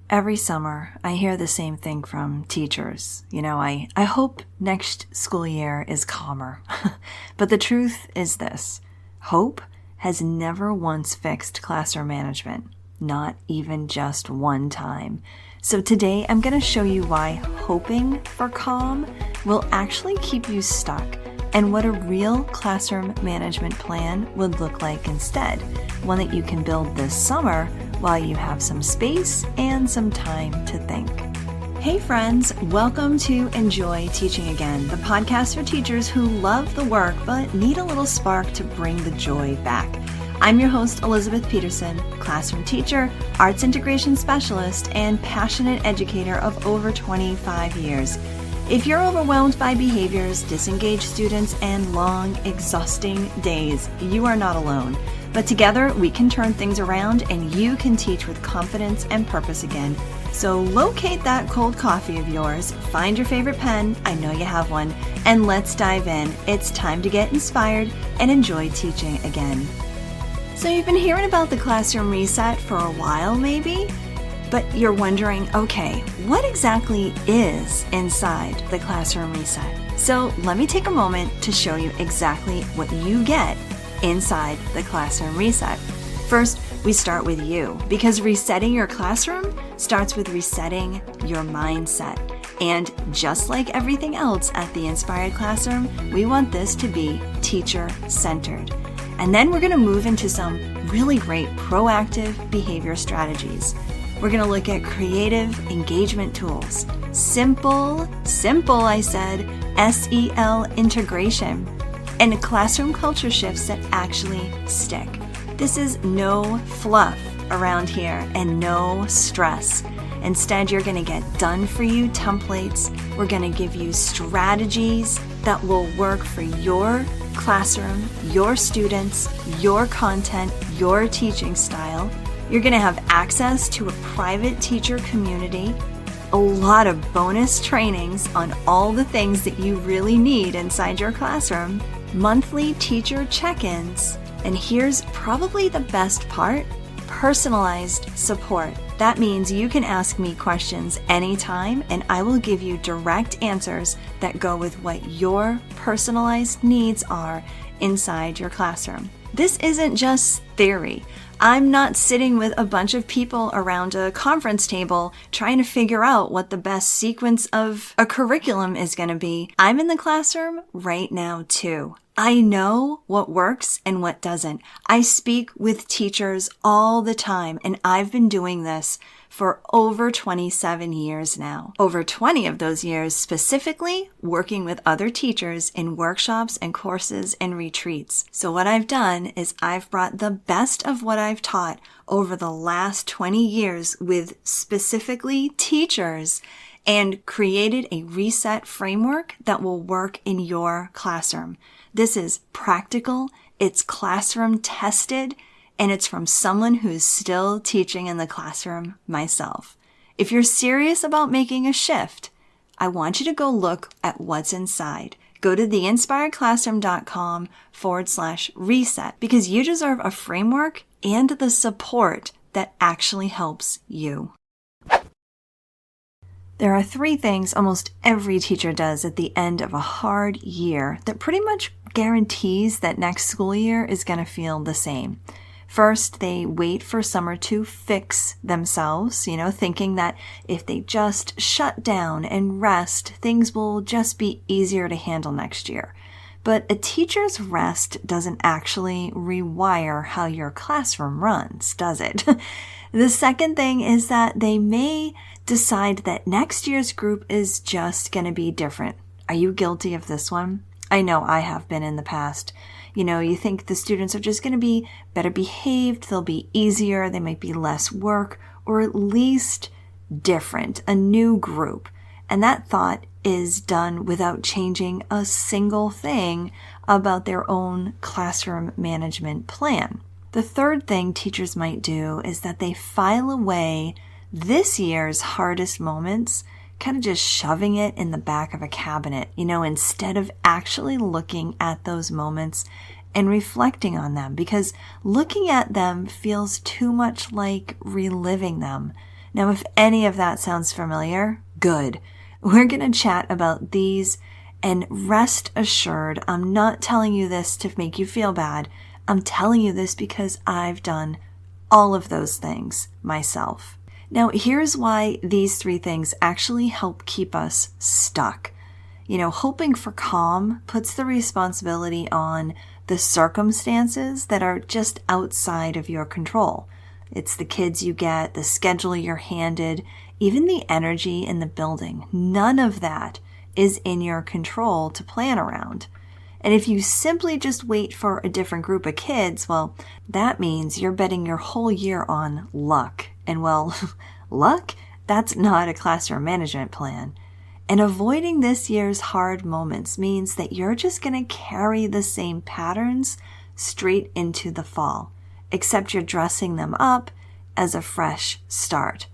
Every summer, I hear the same thing from teachers. I hope next school year is calmer. But the truth is this: hope has never once fixed classroom management, not even just one time. So today, I'm going to show you why hoping for calm will actually keep you stuck, and what a real classroom management plan would look like instead, one that you can build this summer while you have some space and some time to think. Hey friends, welcome to Enjoy Teaching Again, the podcast for teachers who love the work but need a little spark to bring the joy back. I'm your host, Elizabeth Peterson, classroom teacher, arts integration specialist, and passionate educator of over 25 years. If you're overwhelmed by behaviors, disengaged students, and long, exhausting days, you are not alone. But together, we can turn things around and you can teach with confidence and purpose again. So locate that cold coffee of yours, find your favorite pen, I know you have one, and let's dive in. It's time to get inspired and enjoy teaching again. So you've been hearing about the classroom reset for a while maybe? But you're wondering, okay, what exactly is inside the classroom reset? So let me take a moment to show you exactly what you get inside the classroom reset. First, we start with you, because resetting your classroom starts with resetting your mindset. And just like everything else at the Inspired Classroom, we want this to be teacher-centered. And then we're going to move into some really great proactive behavior strategies. We're going to look at creative engagement tools, simple, I said, SEL integration, and classroom culture shifts that actually stick. This is no fluff around here and no stress. Instead, you're going to get done-for-you templates. We're going to give you strategies that will work for your classroom, your students, your content, your teaching style. You're going to have access to a private teacher community, a lot of bonus trainings on all the things that you really need inside your classroom, monthly teacher check-ins, and here's probably the best part: personalized support. That means you can ask me questions anytime, and I will give you direct answers that go with what your personalized needs are inside your classroom. This isn't just theory. I'm not sitting with a bunch of people around a conference table trying to figure out what the best sequence of a curriculum is going to be. I'm in the classroom right now too. I know what works and what doesn't. I speak with teachers all the time, and I've been doing this for over 27 years now. Over 20 of those years specifically working with other teachers in workshops and courses and retreats. So what I've done is I've brought the best of what I've taught over the last 20 years with specifically teachers and created a reset framework that will work in your classroom. This is practical, it's classroom tested, and it's from someone who's still teaching in the classroom myself. If you're serious about making a shift, I want you to go look at what's inside. Go to theinspiredclassroom.com/reset, because you deserve a framework and the support that actually helps you. There are 3 things almost every teacher does at the end of a hard year that pretty much guarantees that next school year is going to feel the same. First, they wait for summer to fix themselves, thinking that if they just shut down and rest, things will just be easier to handle next year. But a teacher's rest doesn't actually rewire how your classroom runs, does it? The second thing is that they may decide that next year's group is just going to be different. Are you guilty of this one? I know I have been in the past. You think the students are just going to be better behaved, they'll be easier, they might be less work, or at least different, a new group. And that thought is done without changing a single thing about their own classroom management plan. The third thing teachers might do is that they file away this year's hardest moments, kind of just shoving it in the back of a cabinet, instead of actually looking at those moments and reflecting on them, because looking at them feels too much like reliving them. Now, if any of that sounds familiar, good. We're going to chat about these, and rest assured, I'm not telling you this to make you feel bad. I'm telling you this because I've done all of those things myself. Now, here's why these 3 things actually help keep us stuck. Hoping for calm puts the responsibility on the circumstances that are just outside of your control. It's the kids you get, the schedule you're handed, even the energy in the building. None of that is in your control to plan around. And if you simply just wait for a different group of kids, well, that means you're betting your whole year on luck. And well, luck? That's not a classroom management plan. And avoiding this year's hard moments means that you're just going to carry the same patterns straight into the fall, except you're dressing them up as a fresh start.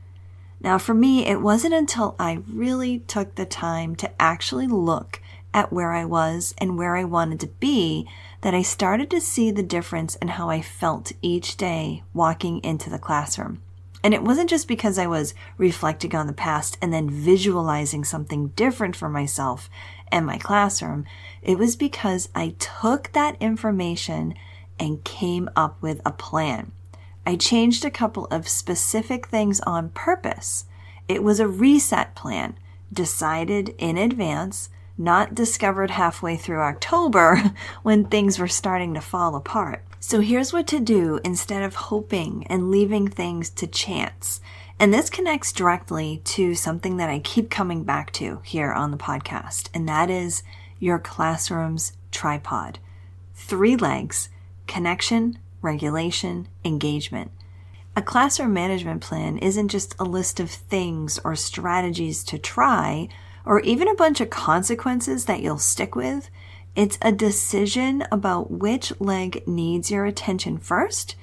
Now, for me, it wasn't until I really took the time to actually look at where I was and where I wanted to be that I started to see the difference in how I felt each day walking into the classroom. And it wasn't just because I was reflecting on the past and then visualizing something different for myself and my classroom. It was because I took that information and came up with a plan. I changed a couple of specific things on purpose. It was a reset plan, decided in advance, not discovered halfway through October when things were starting to fall apart. So here's what to do instead of hoping and leaving things to chance. And this connects directly to something that I keep coming back to here on the podcast, and that is your classroom's tripod. 3 legs: connection, regulation, engagement. A classroom management plan isn't just a list of things or strategies to try, or even a bunch of consequences that you'll stick with. It's a decision about which leg needs your attention first.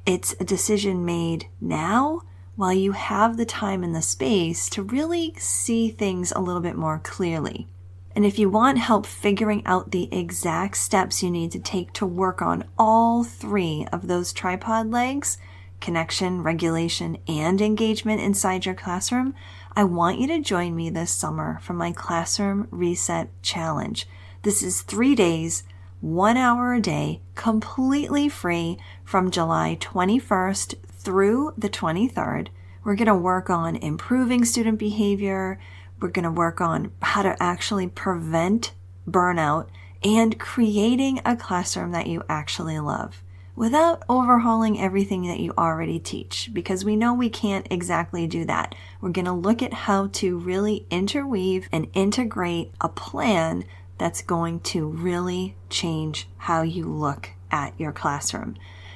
It's a decision made now while you have the time and the space to really see things a little bit more clearly. And if you want help figuring out the exact steps you need to take to work on all 3 of those tripod legs, connection, regulation, and engagement inside your classroom, I want you to join me this summer for my Classroom Reset Challenge. This is 3 days, 1 hour a day, completely free from July 21st through the 23rd. We're going to work on improving student behavior. We're going to work on how to actually prevent burnout and creating a classroom that you actually love without overhauling everything that you already teach, because we know we can't exactly do that. We're going to look at how to really interweave and integrate a plan that's going to really change how you look at your classroom.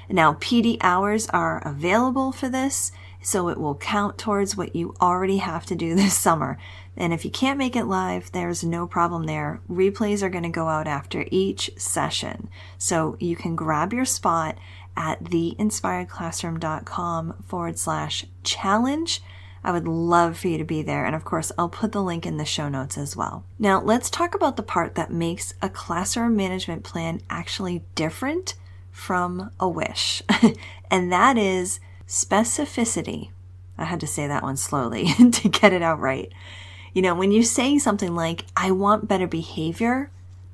Now, PD hours are available for this, so it will count towards what you already have to do this summer. And if you can't make it live, there's no problem there. Replays are going to go out after each session. So you can grab your spot at theinspiredclassroom.com/challenge. I would love for you to be there. And of course, I'll put the link in the show notes as well. Now, let's talk about the part that makes a classroom management plan actually different from a wish. And that is specificity. I had to say that one slowly to get it out right. You know, when you're saying something like, I want better behavior,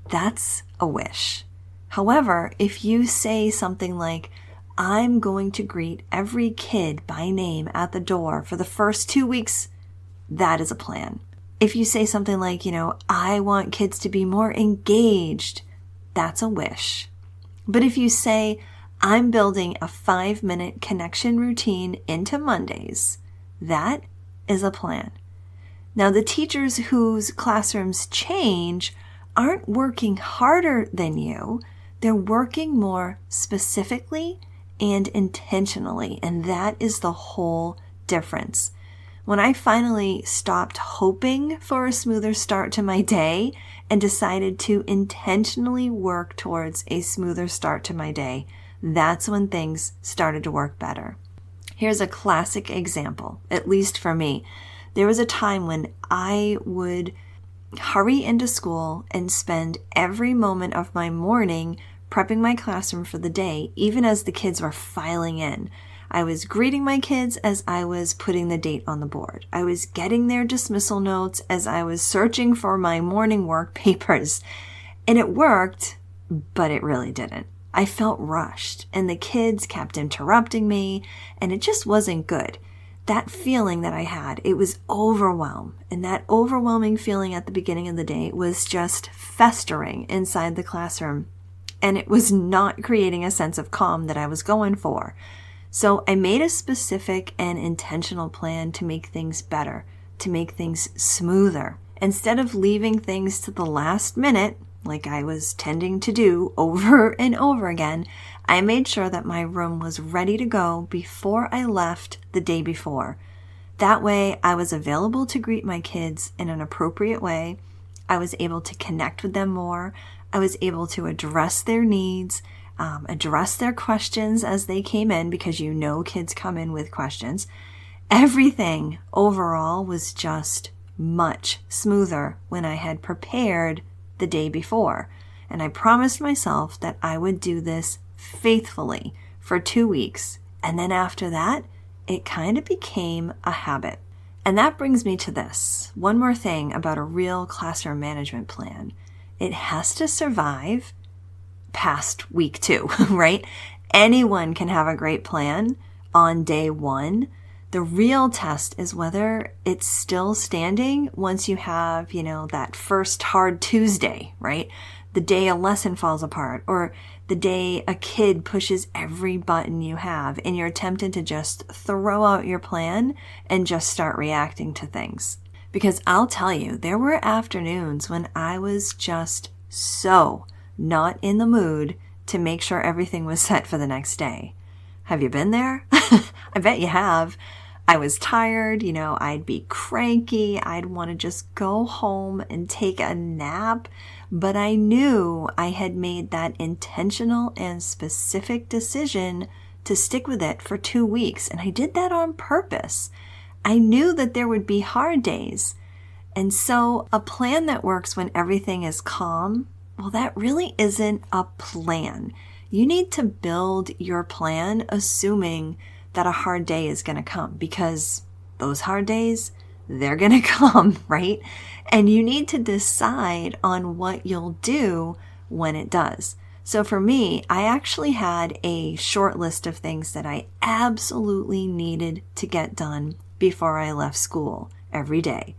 that's a wish. However, if you say something like, I'm going to greet every kid by name at the door for the first 2 weeks, that is a plan. If you say something like, I want kids to be more engaged, that's a wish. But if you say, I'm building a 5-minute connection routine into Mondays, that is a plan. Now, the teachers whose classrooms change aren't working harder than you. They're working more specifically and intentionally, and that is the whole difference. When I finally stopped hoping for a smoother start to my day and decided to intentionally work towards a smoother start to my day, that's when things started to work better. Here's a classic example, at least for me. There was a time when I would hurry into school and spend every moment of my morning prepping my classroom for the day, even as the kids were filing in. I was greeting my kids as I was putting the date on the board. I was getting their dismissal notes as I was searching for my morning work papers. And it worked, but it really didn't. I felt rushed, and the kids kept interrupting me, and it just wasn't good. That feeling that I had, it was overwhelm. And that overwhelming feeling at the beginning of the day was just festering inside the classroom. And it was not creating a sense of calm that I was going for. So I made a specific and intentional plan to make things better, to make things smoother. Instead of leaving things to the last minute, like I was tending to do over and over again, I made sure that my room was ready to go before I left the day before. That way, I was available to greet my kids in an appropriate way. I was able to connect with them more. I was able to address their needs, address their questions as they came in, because you know kids come in with questions. Everything overall was just much smoother when I had prepared the day before. And I promised myself that I would do this faithfully for 2 weeks. And then after that, it kind of became a habit. And that brings me to this. One more thing about a real classroom management plan. It has to survive past week 2, right? Anyone can have a great plan on day 1. The real test is whether it's still standing once you have, that first hard Tuesday, right? The day a lesson falls apart, or the day a kid pushes every button you have and you're tempted to just throw out your plan and just start reacting to things. Because I'll tell you, there were afternoons when I was just so not in the mood to make sure everything was set for the next day. Have you been there? I bet you have. I was tired, I'd be cranky. I'd want to just go home and take a nap. But I knew I had made that intentional and specific decision to stick with it for 2 weeks. And I did that on purpose. I knew that there would be hard days. And so a plan that works when everything is calm, well, that really isn't a plan. You need to build your plan assuming that a hard day is going to come, because those hard days, they're going to come, right? And you need to decide on what you'll do when it does. So for me, I actually had a short list of things that I absolutely needed to get done before I left school every day.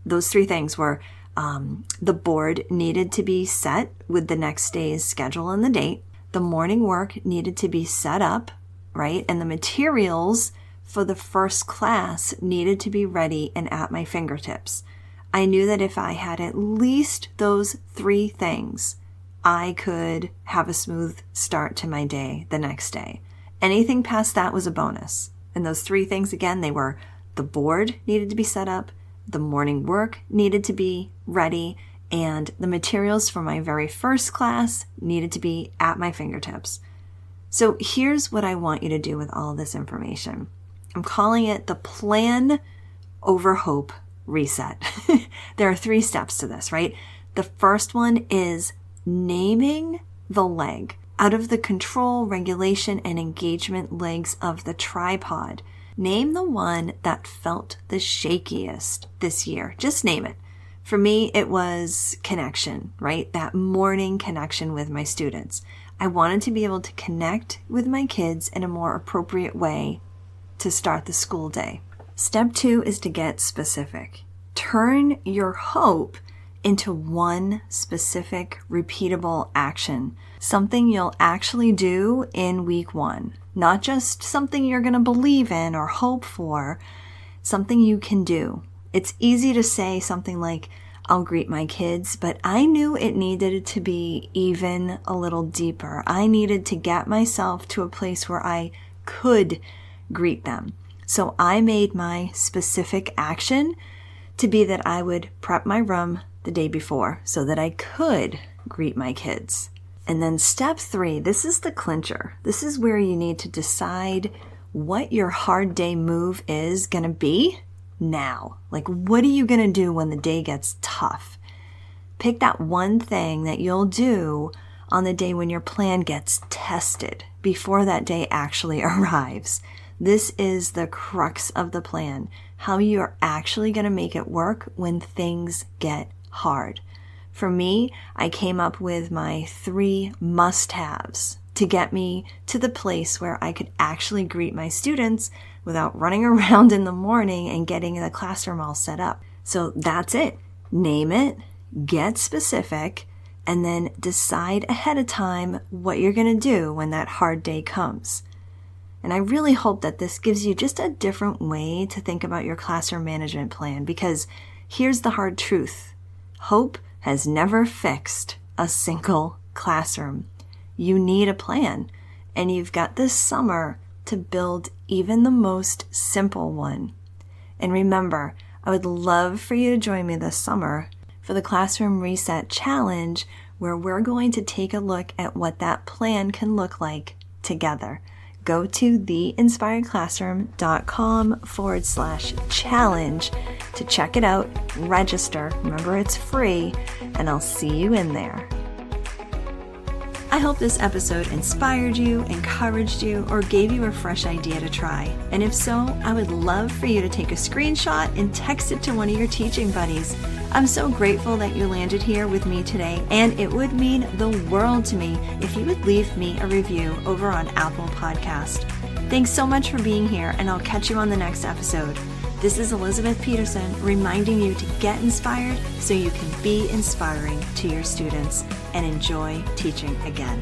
Those 3 things were the board needed to be set with the next day's schedule and the date. The morning work needed to be set up, right? And the materials for the first class needed to be ready and at my fingertips. I knew that if I had at least those 3 things, I could have a smooth start to my day the next day. Anything past that was a bonus. And those 3 things, again, they were the board needed to be set up, the morning work needed to be ready, and the materials for my very first class needed to be at my fingertips. So here's what I want you to do with all of this information. I'm calling it the plan over hope reset. There are 3 steps to this, right? The first one is naming the leg out of the control, regulation, and engagement legs of the tripod. Name the one that felt the shakiest this year. Just name it. For me, it was connection, right? That morning connection with my students. I wanted to be able to connect with my kids in a more appropriate way to start the school day. Step 2 is to get specific. Turn your hope into one specific, repeatable action. Something you'll actually do in week 1. Not just something you're going to believe in or hope for, something you can do. It's easy to say something like, I'll greet my kids, but I knew it needed to be even a little deeper. I needed to get myself to a place where I could greet them. So I made my specific action to be that I would prep my room the day before so that I could greet my kids. And then step 3, this is the clincher. This is where you need to decide what your hard day move is going to be now. Like, what are you going to do when the day gets tough? Pick that one thing that you'll do on the day when your plan gets tested before that day actually arrives. This is the crux of the plan, how you are actually going to make it work when things get hard. For me, I came up with my 3 must-haves to get me to the place where I could actually greet my students without running around in the morning and getting the classroom all set up. So that's it. Name it, get specific, and then decide ahead of time what you're going to do when that hard day comes. And I really hope that this gives you just a different way to think about your classroom management plan, because here's the hard truth. Hope has never fixed a single classroom. You need a plan, and you've got this summer to build even the most simple one. And remember, I would love for you to join me this summer for the Classroom Reset Challenge, where we're going to take a look at what that plan can look like together. Go to theinspiredclassroom.com/challenge to check it out, register. Remember, it's free, and I'll see you in there. I hope this episode inspired you, encouraged you, or gave you a fresh idea to try. And if so, I would love for you to take a screenshot and text it to one of your teaching buddies. I'm so grateful that you landed here with me today, and it would mean the world to me if you would leave me a review over on Apple Podcast. Thanks so much for being here, and I'll catch you on the next episode. This is Elizabeth Peterson reminding you to get inspired so you can be inspiring to your students and enjoy teaching again.